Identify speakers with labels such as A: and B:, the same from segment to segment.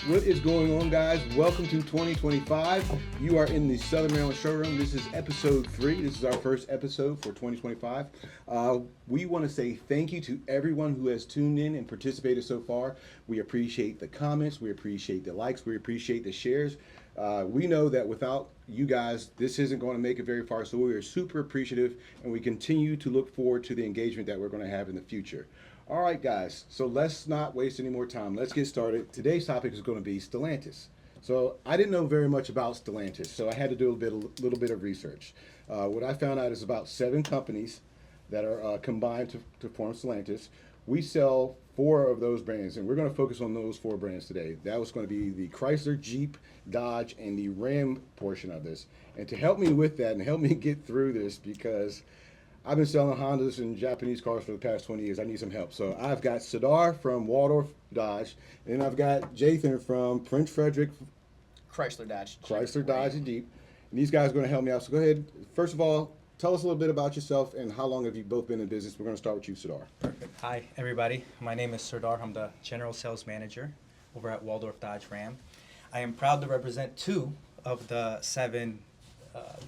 A: What is going on, guys? Welcome to 2025. You are in the Southern Maryland showroom. This is episode 3. This is our first episode for 2025. We want to say thank you to everyone who has tuned in and participated so far. We appreciate the comments. We appreciate the likes. We appreciate the shares. We know that without you guys, this isn't going to make it very far. So we are super appreciative, and we continue to look forward to the engagement that we're going to have in the future. All right, guys, so let's not waste any more time. Let's get started. Today's topic is going to be Stellantis. So I didn't know very much about Stellantis, so I had to do a little bit of research. What I found out is about 7 companies that are combined to form Stellantis. We sell 4 of those brands, and we're going to focus on those 4 brands today. That was going to be the Chrysler, Jeep, Dodge, and the Ram portion of this. And to help me with that and help me get through this, because I've been selling Hondas and Japanese cars for the past 20 years. I need some help. So I've got Serdar from Waldorf Dodge, and I've got Jathan from Prince Frederick
B: Chrysler
A: Dodge and Jeep. And these guys are going to help me out. So go ahead. First of all, tell us a little bit about yourself and how long have you both been in business. We're going to start with you, Serdar.
C: Perfect. Hi, everybody. My name is Serdar. I'm the General Sales Manager over at Waldorf Dodge Ram. I am proud to represent 2 of the 7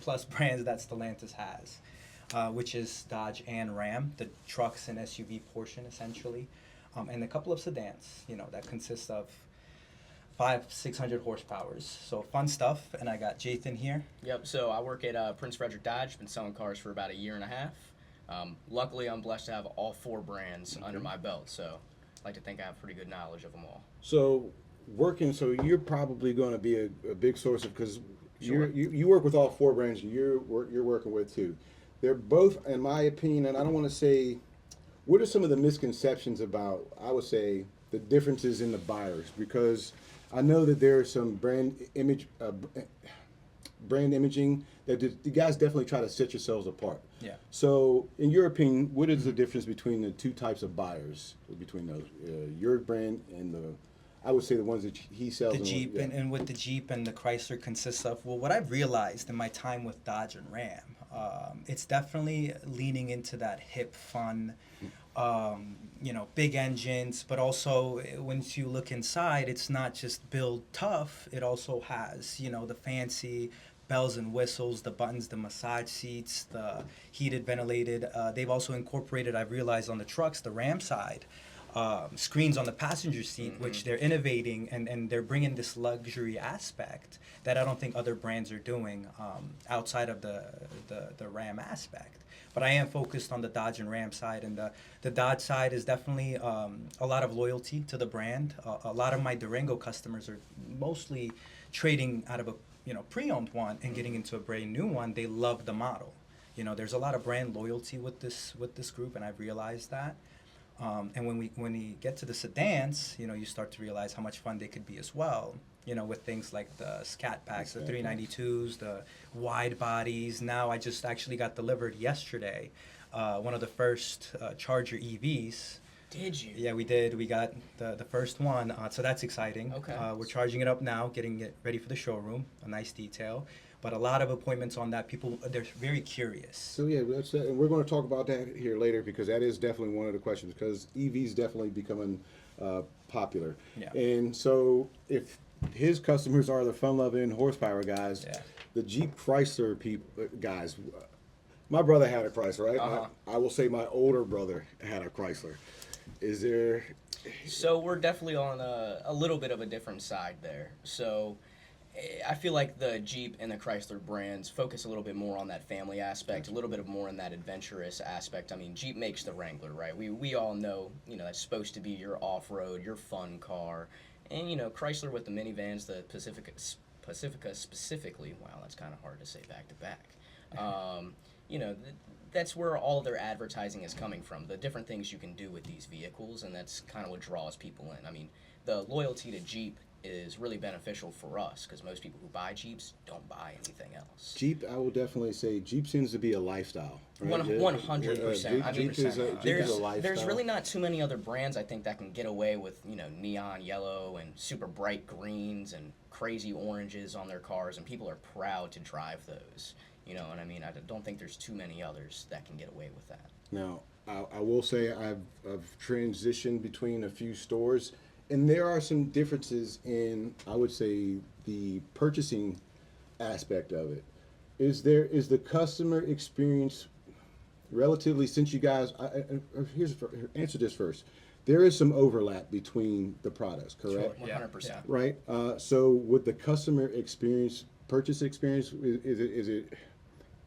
C: plus brands that Stellantis has. Which is Dodge and Ram, the trucks and SUV portion essentially, and a couple of sedans, that consists of 500-600 horsepowers. So fun stuff, and I got Jathan here.
B: Yep, so I work at Prince Frederick Dodge, been selling cars for about a year and a half. Luckily, I'm blessed to have all 4 brands under my belt, so I like to think I have pretty good knowledge of them all.
A: So you're probably going to be a big source of, because
B: Sure.
A: you work with all 4 brands you're working with too. They're both, in my opinion, and I don't want to say, what are some of the misconceptions about, I would say, the differences in the buyers? Because I know that there are some brand imaging that the guys definitely try to set yourselves apart.
C: Yeah.
A: So, in your opinion, what is the difference between the 2 types of buyers, between those, your brand and I would say the ones that he sells?
C: The Jeep, and what the Jeep and the Chrysler consists of, well, what I've realized in my time with Dodge and Ram, it's definitely leaning into that hip, fun, big engines, but also once you look inside, it's not just build tough, it also has, the fancy bells and whistles, the buttons, the massage seats, the heated, ventilated. They've also incorporated, I've realized on the trucks, the Ram side, screens on the passenger seat, which they're innovating and they're bringing this luxury aspect that I don't think other brands are doing outside of the Ram aspect. But I am focused on the Dodge and Ram side, and the Dodge side is definitely a lot of loyalty to the brand. A lot of my Durango customers are mostly trading out of a pre-owned one and getting into a brand new one. They love the model. There's a lot of brand loyalty with this group, and I've realized that. And when we get to the sedans, you start to realize how much fun they could be as well. With things like the Scat Packs, the 392s, the wide bodies. Now I just actually got delivered yesterday one of the first Charger EVs.
B: Did you?
C: Yeah, we did. We got the first one, so that's exciting.
B: Okay.
C: We're charging it up now, getting it ready for the showroom. A nice detail. But a lot of appointments on that. People, they're very curious.
A: So yeah, and we're going to talk about that here later, because that is definitely one of the questions, because EVs definitely becoming popular.
C: Yeah.
A: And so if his customers are the fun-loving horsepower guys,
C: Yeah.
A: the Jeep Chrysler guys. My brother had a Chrysler, right?
B: Uh-huh.
A: I will say my older brother had a Chrysler. Is there?
B: So we're definitely on a little bit of a different side there. So I feel like the Jeep and the Chrysler brands focus a little bit more on that family aspect, a little bit more on that adventurous aspect. I mean, Jeep makes the Wrangler, right? We all know, that's supposed to be your off-road, your fun car. And, Chrysler with the minivans, the Pacifica specifically, wow, that's kind of hard to say back to back. That's where all their advertising is coming from, the different things you can do with these vehicles, and that's kind of what draws people in. I mean, the loyalty to Jeep is really beneficial for us, because most people who buy Jeeps don't buy anything else.
A: Jeep, I will definitely say, Jeep seems to be a lifestyle. Right?
B: 100%. I mean,
A: Jeep is a lifestyle.
B: There's really not too many other brands, I think, that can get away with, neon yellow and super bright greens and crazy oranges on their cars, and people are proud to drive those. You know what I mean? I don't think there's too many others that can get away with that.
A: Now, I will say I've transitioned between a few stores, and there are some differences in, I would say, the purchasing aspect of it. Is the customer experience relatively, since you guys, answer this first. There is some overlap between the products, correct?
B: Sure, 100%.
A: Right. So with the customer experience, purchase experience, is it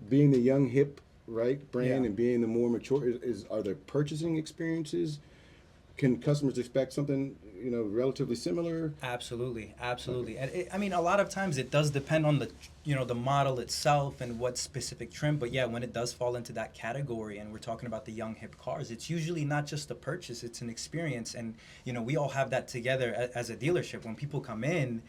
A: being the young hip, right, brand,
C: Yeah.
A: and being the more mature? Are the purchasing experiences? Can customers expect something, relatively similar?
C: Absolutely, absolutely. And I mean, a lot of times it does depend on the model itself and what specific trim. But yeah, when it does fall into that category, and we're talking about the young hip cars, it's usually not just a purchase; it's an experience. And we all have that together as a dealership. When people come in,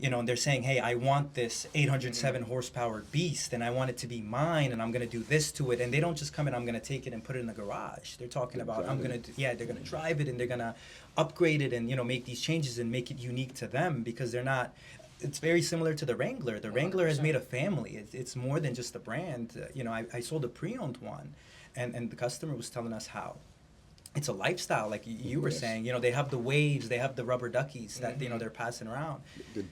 C: and they're saying, hey, I want this 807 horsepower beast and I want it to be mine and I'm going to do this to it. And they don't just come in, I'm going to take it and put it in the garage. They're talking about, they're going to drive it and they're going to upgrade it and, make these changes and make it unique to them, because they're not, it's very similar to the Wrangler. The Wrangler has made a family. It's more than just a brand. I sold a pre-owned one and the customer was telling us how it's a lifestyle, like you were saying. They have the waves, they have the rubber duckies that they're passing around.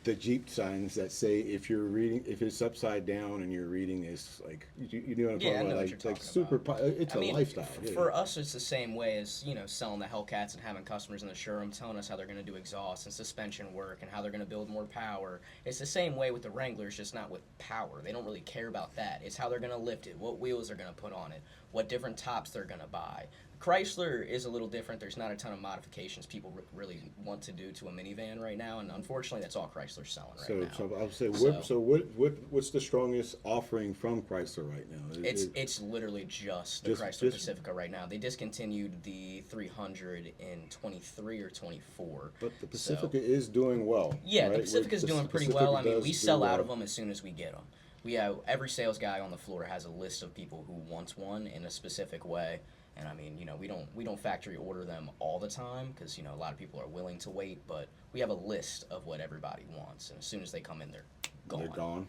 A: The Jeep signs that say if it's upside down and you're reading this, like you know what I'm talking about, like super. It's a lifestyle.
B: For us, it's the same way as selling the Hellcats and having customers in the showroom telling us how they're going to do exhaust and suspension work and how they're going to build more power. It's the same way with the Wranglers, just not with power. They don't really care about that. It's how they're going to lift it, what wheels they're going to put on it, what different tops they're going to buy. Chrysler is a little different. There's not a ton of modifications people really want to do to a minivan right now, and unfortunately, that's all Chrysler's selling right now.
A: So I would say, what's the strongest offering from Chrysler right now?
B: It's literally just the Chrysler Pacifica right now. They discontinued the 300 in 23 or 24.
A: But the Pacifica is doing well.
B: Yeah,
A: right?
B: the Pacifica's doing pretty
A: Pacifica
B: well. I mean, we sell out
A: well.
B: of them as soon as we get them. We have every sales guy on the floor has a list of people who wants one in a specific way. And I mean, we don't factory order them all the time because a lot of people are willing to wait, but we have a list of what everybody wants, and as soon as they come in, they're gone.
A: They're gone.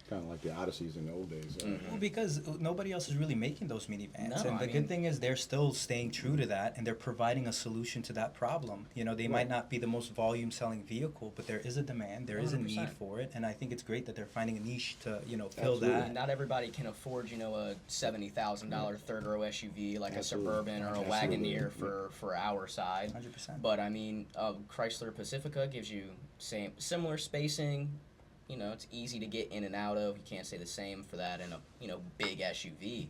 A: Kind of like the Odysseys in the old days.
C: Well, because nobody else is really making those minivans.
B: No,
C: And the good thing is they're still staying true to that, and they're providing a solution to that problem. They might not be the most volume-selling vehicle, but there is a demand, there is a need for it, and I think it's great that they're finding a niche to, fill that.
B: Not everybody can afford, a $70,000 third-row SUV like a Suburban or a Wagoneer for our side.
C: 100%.
B: But, I mean, Chrysler Pacifica gives you similar spacing. It's easy to get in and out of. You can't say the same for that in a big SUV.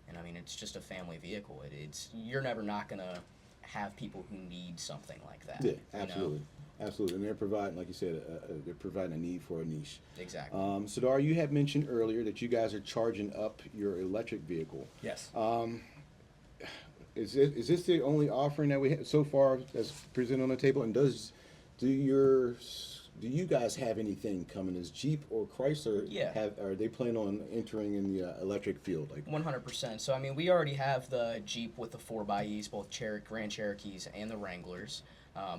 B: And I mean, it's just a family vehicle. You're never not gonna have people who need something like that.
A: Yeah, absolutely, absolutely. And they're providing, like you said, they're providing a need for a niche.
B: Exactly.
A: Serdar, you had mentioned earlier that you guys are charging up your electric vehicle.
C: Yes.
A: Is this the only offering that we have so far that's presented on the table? And do you guys have anything coming? Is Jeep or Chrysler are they planning on entering in the electric field?
B: 100%. So I mean, we already have the Jeep with the 4xEs, both Grand Cherokees and the Wranglers,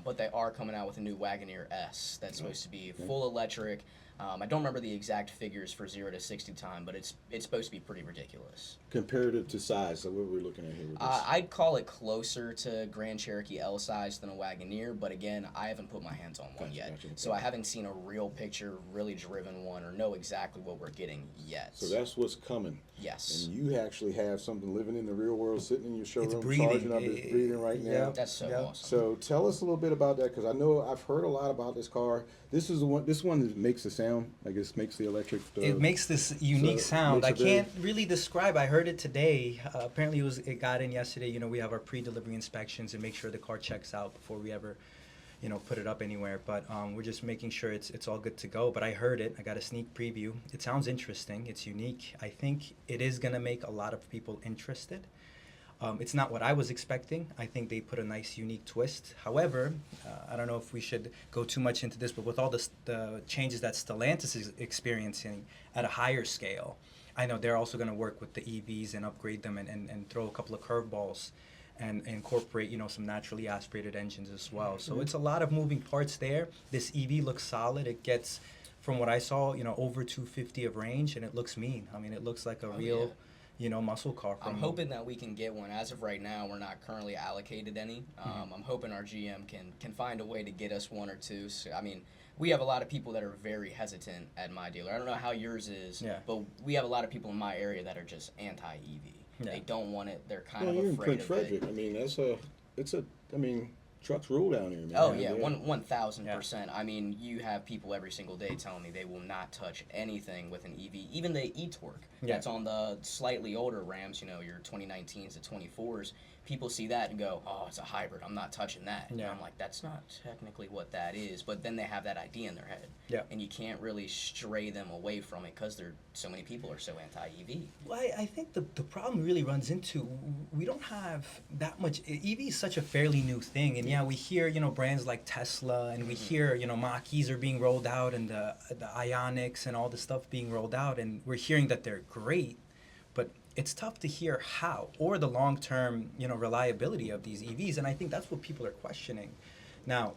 B: but they are coming out with a new Wagoneer S that's supposed to be full electric. I don't remember the exact figures for 0 to 60 time, but it's supposed to be pretty ridiculous.
A: Comparative to size, so what we're looking at here with this?
B: I'd call it closer to Grand Cherokee L size than a Wagoneer, but again, I haven't put my hands on one yet. So I haven't seen a real picture, really driven one, or know exactly what we're getting yet.
A: So that's what's coming.
B: Yes.
A: And you actually have something living in the real world, sitting in your showroom,
C: breathing.
A: charging up, it's breathing right now.
B: That's so awesome.
A: So tell us a little bit about that, because I know I've heard a lot about this car. This one that makes the sound, I guess, makes the electric.
C: It makes this unique sound. I can't really describe. I heard it today. Apparently, it got in yesterday. We have our pre-delivery inspections and make sure the car checks out before we ever, put it up anywhere. But we're just making sure it's all good to go. But I heard it. I got a sneak preview. It sounds interesting. It's unique. I think it is gonna make a lot of people interested. It's not what I was expecting. I think they put a nice, unique twist. However, I don't know if we should go too much into this, but with all the changes that Stellantis is experiencing at a higher scale, I know they're also going to work with the EVs and upgrade them and throw a couple of curveballs and incorporate, some naturally aspirated engines as well. So it's a lot of moving parts there. This EV looks solid. It gets, from what I saw, over 250 of range, and it looks mean. I mean, it looks like a real... muscle car from.
B: I'm hoping that we can get one. As of right now, we're not currently allocated any. I'm hoping our GM can find a way to get us one or two. So, I mean, we have a lot of people that are very hesitant at my dealer. I don't know how yours is, but we have a lot of people in my area that are just anti-EV.
C: Yeah.
B: They don't want it. They're kind
A: Well,
B: of
A: you're in
B: afraid
A: Prince
B: of
A: Frederick.
B: it.
A: I mean, trucks rule down here, man.
B: Oh yeah, 1,000%.
C: Yeah.
B: I mean, you have people every single day telling me they will not touch anything with an EV, even the e-torque. That's on the slightly older Rams. Your 2019s to 24s. People see that and go, "Oh, it's a hybrid. I'm not touching that." And I'm like, "That's not technically what that is." But then they have that idea in their head, and you can't really stray them away from it because so many people are so anti-EV.
C: Well, I think the problem really runs into we don't have that much. EV is such a fairly new thing, and we hear brands like Tesla, and we hear Mach-E's are being rolled out, and the Ioniqs and all the stuff being rolled out, and we're hearing that they're great, but it's tough to hear how or the long-term reliability of these EVs, and I think that's what people are questioning. Now,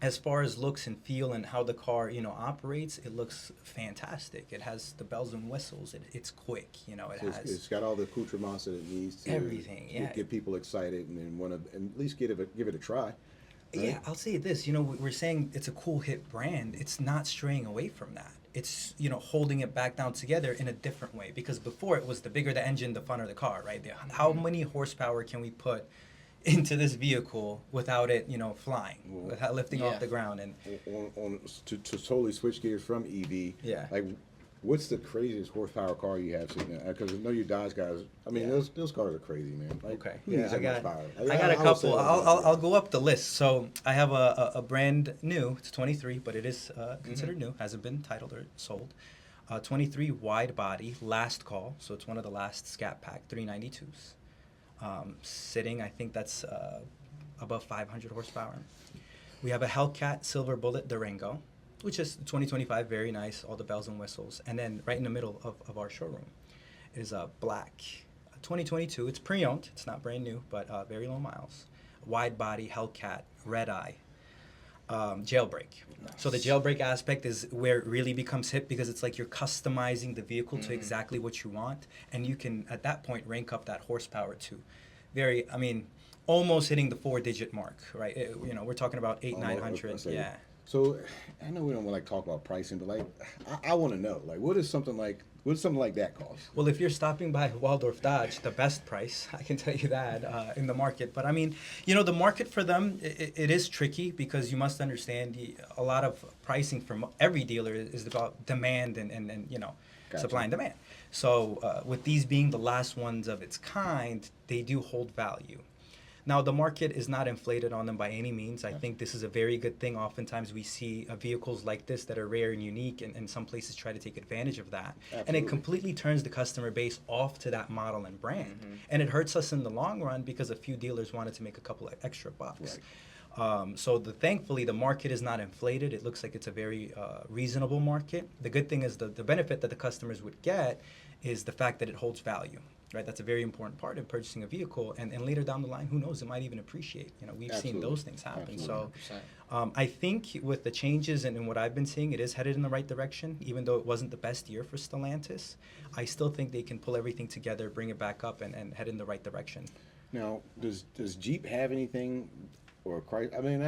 C: as far as looks and feel and how the car operates, it looks fantastic. It has the bells and whistles. It's quick.
A: It's got all the accoutrements that it needs to
C: everything.
A: get people excited and want to at least give it a try. Right?
C: Yeah, I'll say this. We're saying it's a cool hit brand. It's not straying away from that. It's holding it back down together in a different way, because before it was the bigger the engine, the funner the car, right? How many horsepower can we put into this vehicle without it flying, without lifting off the ground? And
A: to totally switch gears from EV, like what's the craziest horsepower car you have sitting there? Because I know you Dodge guys. I mean, those cars are crazy, man. Like,
C: okay,
A: who needs that much power?
C: I got a couple. I'll go up the list. So I have a brand new. It's 23, but it is considered new. Hasn't been titled or sold. 23 wide body, last call. So it's one of the last Scat Pack 392s. Sitting, I think that's above 500 horsepower. We have a Hellcat Silver Bullet Durango, which is 2025, very nice, all the bells and whistles. And then right in the middle of our showroom is a black 2022. It's pre-owned, it's not brand new, but very low miles. Wide body Hellcat, red eye, jailbreak. Nice. So the jailbreak aspect is where it really becomes hip, because it's like you're customizing the vehicle to exactly what you want, and you can at that point rank up that horsepower to almost hitting the 4-digit mark, right? We're talking about 800-900. Yeah.
A: So I know we don't want to talk about pricing, but like I want to know, like, what does something like that cost?
C: Well, if you're stopping by Waldorf Dodge, the best price, I can tell you that, in the market. But I mean, the market for them, it is tricky, because you must understand a lot of pricing from every dealer is about demand and
A: Gotcha.
C: Supply and demand. So with these being the last ones of its kind, they do hold value. Now, the market is not inflated on them by any means. I think this is a very good thing. Oftentimes we see vehicles like this that are rare and unique, and some places try to take advantage of that.
A: Absolutely.
C: And it completely turns the customer base off to that model and brand. And it hurts us in the long run, because a few dealers wanted to make a couple of extra bucks. Right. Thankfully, the market is not inflated. It looks like it's a very reasonable market. The good thing is the benefit that the customers would get is the fact that it holds value. Right, that's a very important part of purchasing a vehicle, and later down the line, who knows, it might even appreciate. We've seen those things happen.
A: Absolutely.
C: So I think with the changes and what I've been seeing, it is headed in the right direction. Even though it wasn't the best year for Stellantis, I still think they can pull everything together, bring it back up, and head in the right direction.
A: Now, does Jeep have anything, or Chrysler? I mean,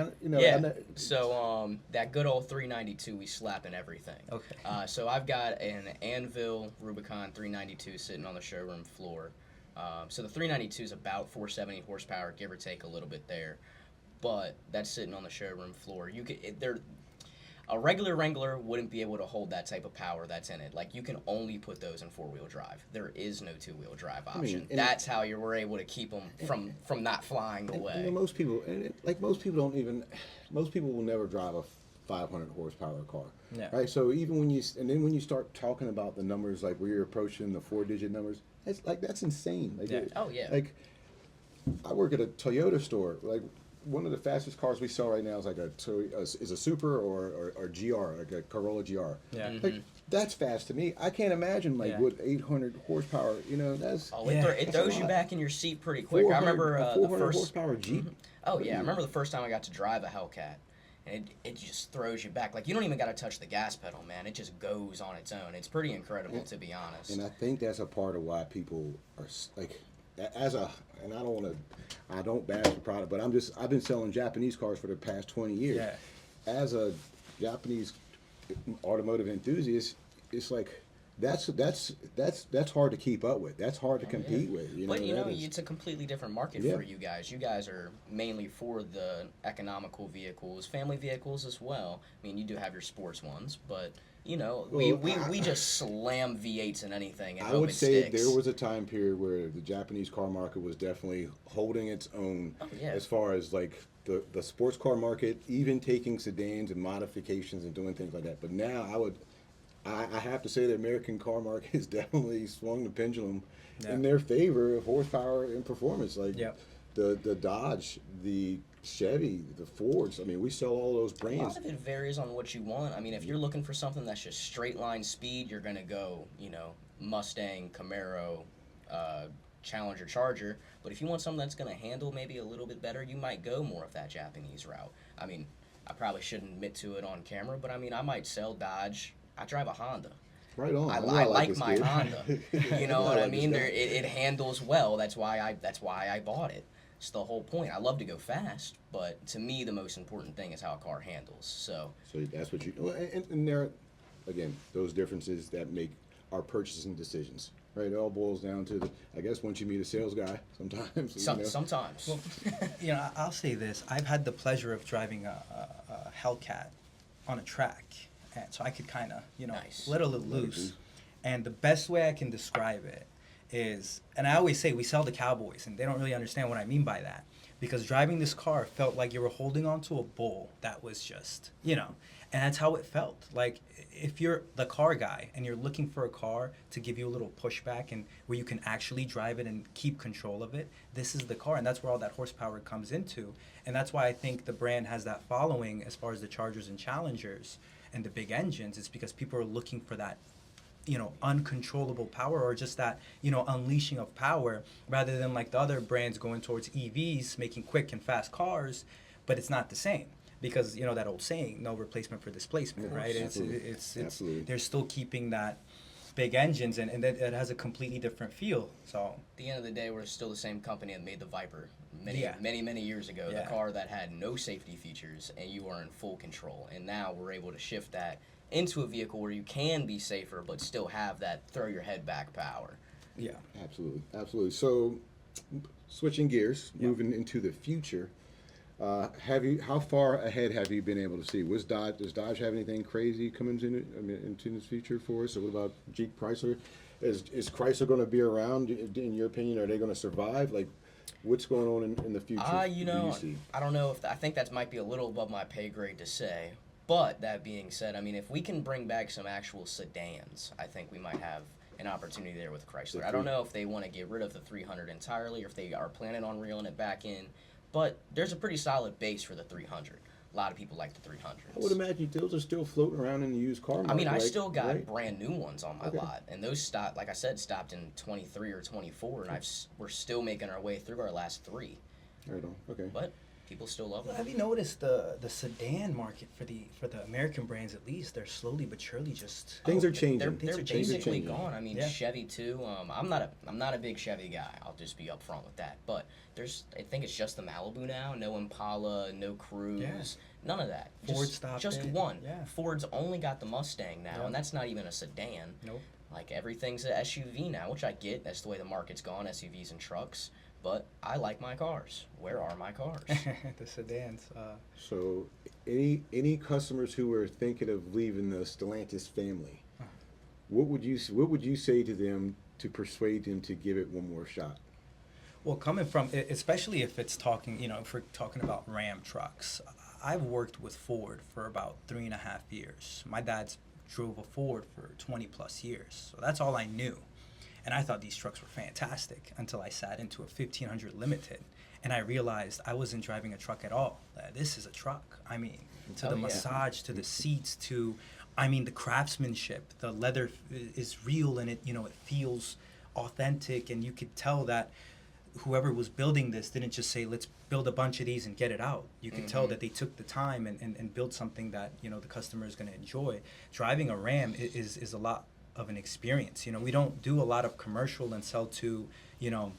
B: So that good old 392, we slap in everything.
C: Okay.
B: So I've got an Anvil Rubicon 392 sitting on the showroom floor. So the 392 is about 470 horsepower, give or take a little bit there, but that's sitting on the showroom floor. A regular Wrangler wouldn't be able to hold that type of power that's in it. Like, you can only put those in 4-wheel drive. There is no 2-wheel drive option. That's how you were able to keep them from not flying away.
A: And most people will never drive a 500 horsepower car.
C: Yeah.
A: Right. So even when you start talking about the numbers, like where you're approaching the 4-digit numbers, that's insane. Like, Like, I work at a Toyota store. Like, one of the fastest cars we sell right now is like is a Supra or GR, like a Corolla GR.
C: Yeah.
A: Like, that's fast to me. I can't imagine what 800 horsepower. That's
B: it throws you back in your seat pretty quick. I remember the
A: 400
B: first
A: horsepower Jeep.
B: I remember the first time I got to drive a Hellcat, and it just throws you back. Like, you don't even got to touch the gas pedal, man. It just goes on its own. It's pretty incredible, to be honest.
A: And I think that's a part of why people are like, and I don't bash the product, but I've been selling Japanese cars for the past 20 years.
C: Yeah.
A: As a Japanese automotive enthusiast, it's like, that's hard to keep up with. That's hard to compete with.
B: But it's a completely different market for you guys. You guys are mainly for the economical vehicles, family vehicles as well. I mean, you do have your sports ones, but we just slam V8s and anything. And
A: I would say
B: sticks.
A: there was a time period where the Japanese car market was definitely holding its own as far as like the sports car market, even taking sedans and modifications and doing things like that. But now I have to say the American car market has definitely swung the pendulum in their favor of horsepower and performance. Like the Dodge, the Chevy, the Fords. I mean, we sell all those brands.
B: A lot of it varies on what you want. I mean, if you're looking for something that's just straight line speed, you're gonna go, Mustang, Camaro, Challenger, Charger. But if you want something that's gonna handle maybe a little bit better, you might go more of that Japanese route. I mean, I probably shouldn't admit to it on camera, but I mean, I might sell Dodge. I drive a Honda.
A: Right on.
B: I like my Honda. You know what I mean? It handles well. That's why I bought it. It's the whole point. I love to go fast, but to me, the most important thing is how a car handles. So
A: that's what and there, again, those differences that make our purchasing decisions. Right, it all boils down to I guess once you meet a sales guy, sometimes.
B: Sometimes.
C: Well, I'll say this: I've had the pleasure of driving a Hellcat on a track. And so I could kind of, let it loose. And the best way I can describe it is, and I always say we sell to cowboys, and they don't really understand what I mean by that. Because driving this car felt like you were holding onto a bull that was just, and that's how it felt. Like, if you're the car guy and you're looking for a car to give you a little pushback and where you can actually drive it and keep control of it, this is the car. And that's where all that horsepower comes into. And that's why I think the brand has that following as far as the Chargers and Challengers and the big engines. It's because people are looking for that, uncontrollable power, or just that, unleashing of power, rather than like the other brands going towards EVs, making quick and fast cars, but it's not the same. Because, that old saying, no replacement for displacement, right? It's they're still keeping that big engines, and it has a completely different feel. So
B: at the end of the day, we're still the same company that made the Viper many years ago. The car that had no safety features, and you are in full control. And now we're able to shift that into a vehicle where you can be safer, but still have that throw your head back power.
A: Yeah, absolutely. So, switching gears, moving into the future. How far ahead have you been able to see? Does Dodge have anything crazy coming into this future for us? So what about Jeep, Chrysler? Is Chrysler going to be around? In your opinion, are they going to survive? Like, what's going on in the future?
B: I don't know I think that might be a little above my pay grade to say. But that being said, I mean, if we can bring back some actual sedans, I think we might have an opportunity there with Chrysler. I don't know if they want to get rid of the 300 entirely, or if they are planning on reeling it back in. But there's a pretty solid base for the 300. A lot of people like the 300s.
A: I would imagine those are still floating around in the used car market.
B: I mean, I still got brand new ones on my lot, and those stopped, like I said, stopped in 23 or 24, and we're still making our way through our last 3.
A: Right on. Okay.
B: But people still love them.
C: Have you noticed the sedan market for the American brands, at least, they're slowly but surely just
A: things are changing.
B: They're basically gone. I mean, Chevy too. I'm not a big Chevy guy. I'll just be upfront with that. But I think it's just the Malibu now. No Impala, no Cruise, none of that.
C: Ford stopped
B: just
C: it.
B: one.
C: Yeah.
B: Ford's only got the Mustang now, and that's not even a sedan.
C: Nope.
B: Like, everything's an SUV now, which I get. That's the way the market's gone, SUVs and trucks. But I like my cars. Where are my cars?
C: The sedans.
A: So, any customers who are thinking of leaving the Stellantis family, what would you say to them to persuade them to give it one more shot?
C: Well, coming from, especially if it's talking, if we're talking about Ram trucks, I've worked with Ford for about 3.5 years. My dad's drove a Ford for 20 plus years, so that's all I knew. And I thought these trucks were fantastic until I sat into a 1500 Limited, and I realized I wasn't driving a truck at all. This is a truck. I mean, to the massage, to the seats, to, the craftsmanship. The leather is real, and it feels authentic, and you could tell that whoever was building this didn't just say, let's build a bunch of these and get it out. You can tell that they took the time and built something that, you know, the customer is going to enjoy. Driving a Ram is a lot of an experience. You know, we don't do a lot of commercial and sell to, you know,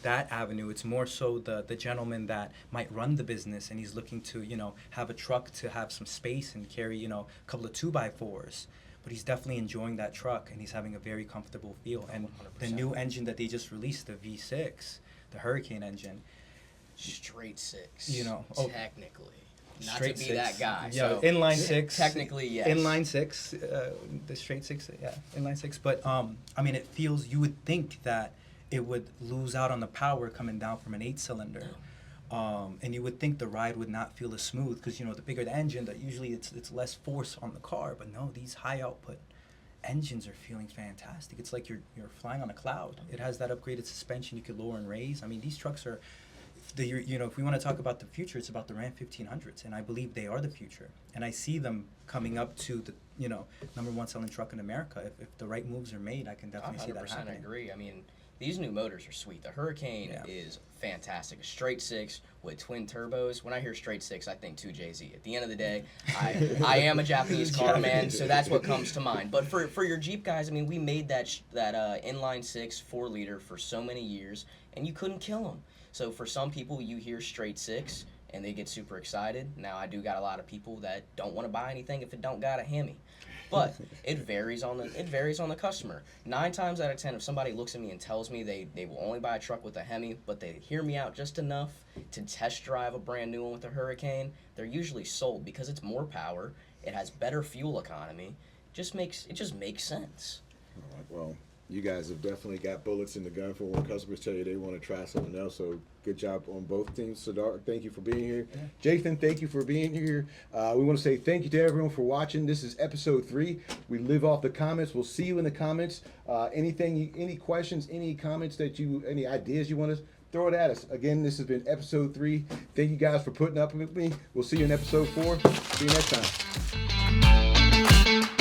C: that avenue. It's more so the gentleman that might run the business and he's looking to, you know, have a truck to have some space and carry, you know, a couple of 2x4s. But he's definitely enjoying that truck and he's having a very comfortable feel. And
B: 100%.
C: the new engine that they just released, the V6, the Hurricane engine,
B: Straight six.
C: You know,
B: technically. Not
C: straight
B: to be
C: six.
B: that guy.
C: Yeah,
B: so
C: inline six.
B: Technically, yes.
C: Inline six, the straight six, yeah, inline six. But I mean, it feels. You would think that it would lose out on the power coming down from an 8-cylinder, and you would think the ride would not feel as smooth because, you know, the bigger the engine, that usually it's less force on the car. But no, these high output engines are feeling fantastic. It's like you're flying on a cloud. It has that upgraded suspension. You could lower and raise. I mean, these trucks are. You know, if we want to talk about the future, it's about the Ram 1500s, and I believe they are the future. And I see them coming up to the, you know, #1 selling truck in America. If the right moves are made, I can definitely see that
B: 100%
C: happening.
B: agree. I mean, these new motors are sweet. The Hurricane is fantastic. A straight six with twin turbos. When I hear straight six, I think 2JZ. At the end of the day, I am a Japanese car man, so that's what comes to mind. But for your Jeep guys, I mean, we made that inline six 4-liter for so many years, and you couldn't kill them. So for some people, you hear straight six and they get super excited. Now I do got a lot of people that don't want to buy anything if it don't got a Hemi, but it varies on the customer. 9 times out of 10, if somebody looks at me and tells me they will only buy a truck with a Hemi, but they hear me out just enough to test drive a brand new one with a Hurricane, they're usually sold because it's more power, it has better fuel economy, it just makes sense.
D: All right, well, you guys have definitely got bullets in the gun for when customers tell you they want to try something else. So good job on both teams. Serdar, thank you for being here.
A: Jathan, thank you for being here. We want to say thank you to everyone for watching. This is episode 3. We live off the comments. We'll see you in the comments. Any questions, any comments any ideas you want to throw it at us. Again, this has been episode 3. Thank you guys for putting up with me. We'll see you in episode 4. See you next time.